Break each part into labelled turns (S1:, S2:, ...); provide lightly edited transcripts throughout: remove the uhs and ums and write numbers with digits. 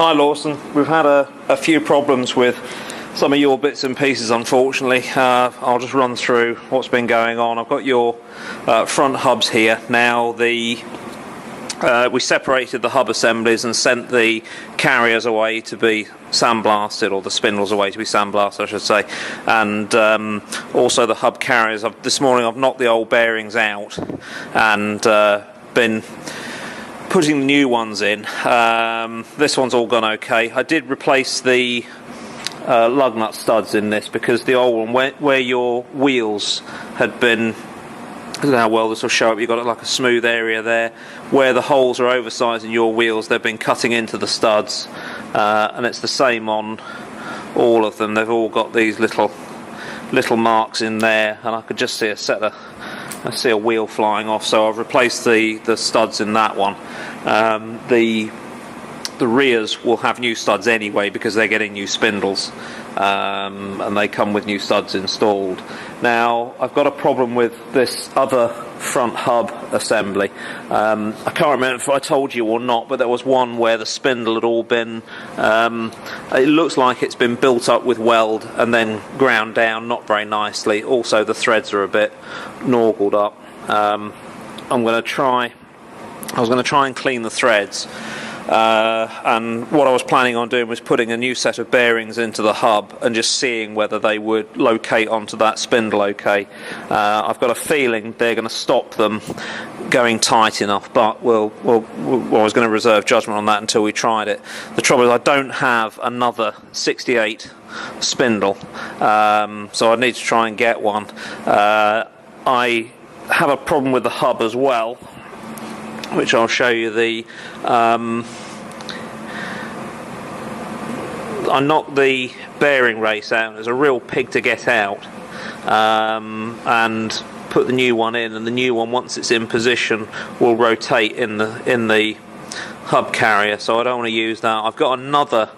S1: Hi Lawson, we've had a few problems with some of your bits and pieces unfortunately. I'll just run through what's been going on. I've got your front hubs here. Now we separated the hub assemblies and sent the carriers away to be sandblasted, or the spindles away to be sandblasted I should say, and also the hub carriers. This morning I've knocked the old bearings out and been putting the new ones in. This one's all gone okay. I did replace the lug nut studs in this because the old one, where your wheels had been, I don't know how well this will show up, you've got like a smooth area there, where the holes are oversized in your wheels, they've been cutting into the studs, and it's the same on all of them. They've all got these little marks in there, and I could just see I see a wheel flying off, so I've replaced the studs in that one. The rears will have new studs anyway because they're getting new spindles, and they come with new studs installed. Now I've got a problem with this other front hub assembly. I can't remember if I told you or not, but there was one where the spindle had all been, it looks like it's been built up with weld and then ground down not very nicely. Also the threads are a bit norgled up. I was going to try and clean the threads, and what I was planning on doing was putting a new set of bearings into the hub and just seeing whether they would locate onto that spindle okay. I've got a feeling they're going to stop them going tight enough, but I was going to reserve judgment on that until we tried it. The trouble is I don't have another 68 spindle, so I need to try and get one. I have a problem with the hub as well, which I'll show you. I knocked the bearing race out. It's a real pig to get out, and put the new one in, and the new one, once it's in position, will rotate in the hub carrier, so I don't want to use that. I've got another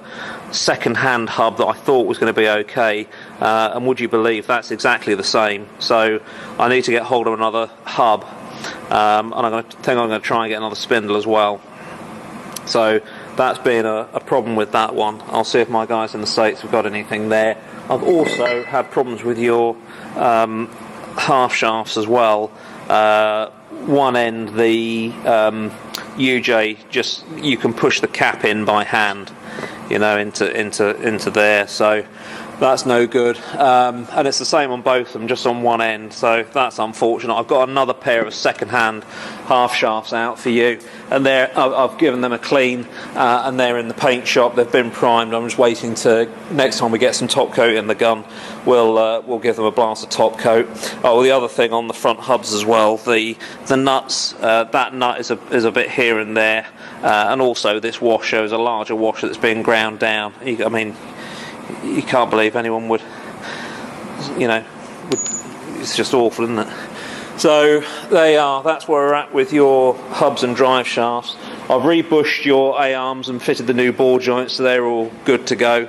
S1: second-hand hub that I thought was going to be okay, and would you believe that's exactly the same, so I need to get hold of another hub. And I'm going to try and get another spindle as well. So that's been a problem with that one. I'll see if my guys in the States have got anything there. I've also had problems with your half shafts as well. One end, the UJ, you can push the cap in by hand, into there. So that's no good, and it's the same on both of them, just on one end, so that's unfortunate. I've got another pair of second-hand half shafts out for you, and I've given them a clean, and they're in the paint shop. They've been primed. I'm just waiting to, next time we get some top coat in the gun, we'll give them a blast of top coat. Oh, the other thing on the front hubs as well, the nuts, that nut is a bit here and there, and also this washer is a larger washer that's been ground down. You can't believe anyone would, it's just awful, isn't it? So that's where we're at with your hubs and drive shafts. I've rebushed your A-arms and fitted the new ball joints, so they're all good to go.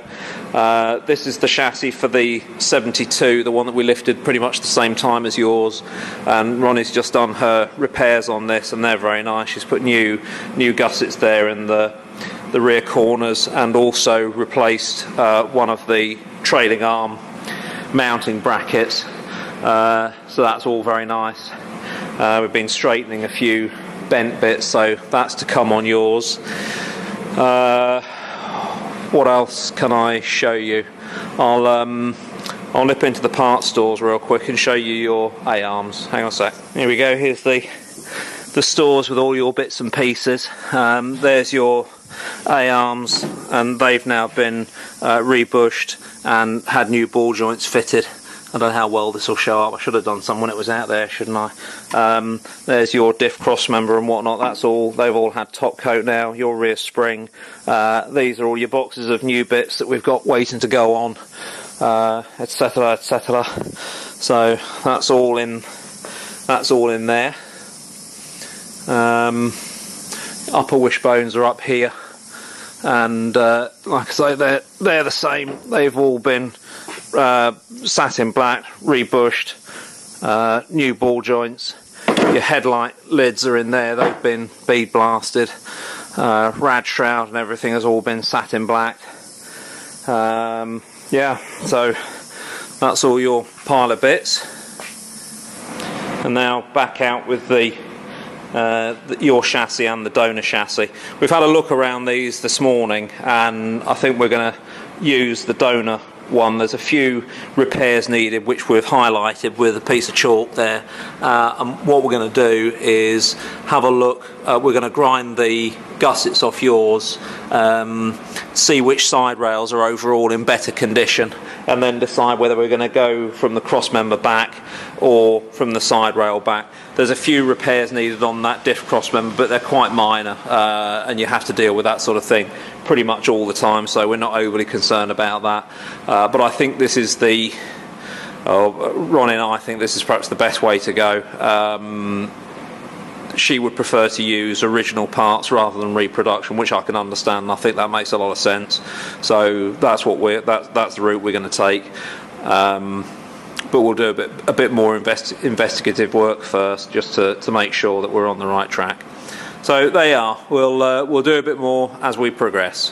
S1: This is the chassis for the 72, the one that we lifted pretty much the same time as yours, and Ronnie's just done her repairs on this, and they're very nice. She's put new gussets there in the rear corners, and also replaced one of the trailing arm mounting brackets, so that's all very nice. We've been straightening a few bent bits, so that's to come on yours. What else can I show you? I'll nip into the parts stores real quick and show you your A-arms. Hang on a sec. Here we go. Here's the stores with all your bits and pieces. There's your A-arms, and they've now been rebushed and had new ball joints fitted. I don't know how well this will show up. I should have done some when it was out there, shouldn't I? There's your diff cross member and whatnot. That's all. They've all had top coat now. Your rear spring. These are all your boxes of new bits that we've got waiting to go on, etc., etc. So that's all in. That's all in there. Upper wishbones are up here, and like I say, they're the same. They've all been satin black, rebushed, new ball joints. Your headlight lids are in there, they've been bead blasted. rad shroud and everything has all been satin black. Yeah, so that's all your pilot bits. And now back out with your chassis and the donor chassis. We've had a look around these this morning, and I think we're going to use the donor one. There's a few repairs needed which we've highlighted with a piece of chalk there, and what we're going to do is have a look. We're going to grind the gussets off yours, see which side rails are overall in better condition, and then decide whether we're going to go from the cross member back or from the side rail back. There's a few repairs needed on that diff cross member, but they're quite minor, and you have to deal with that sort of thing pretty much all the time, so we're not overly concerned about that. But I think this is Ronnie and I think this is perhaps the best way to go. She would prefer to use original parts rather than reproduction, which I can understand, and I think that makes a lot of sense. So that's what that's the route we're going to take. But we'll do a bit more investigative work first, just to make sure that we're on the right track. So there you are. We'll do a bit more as we progress.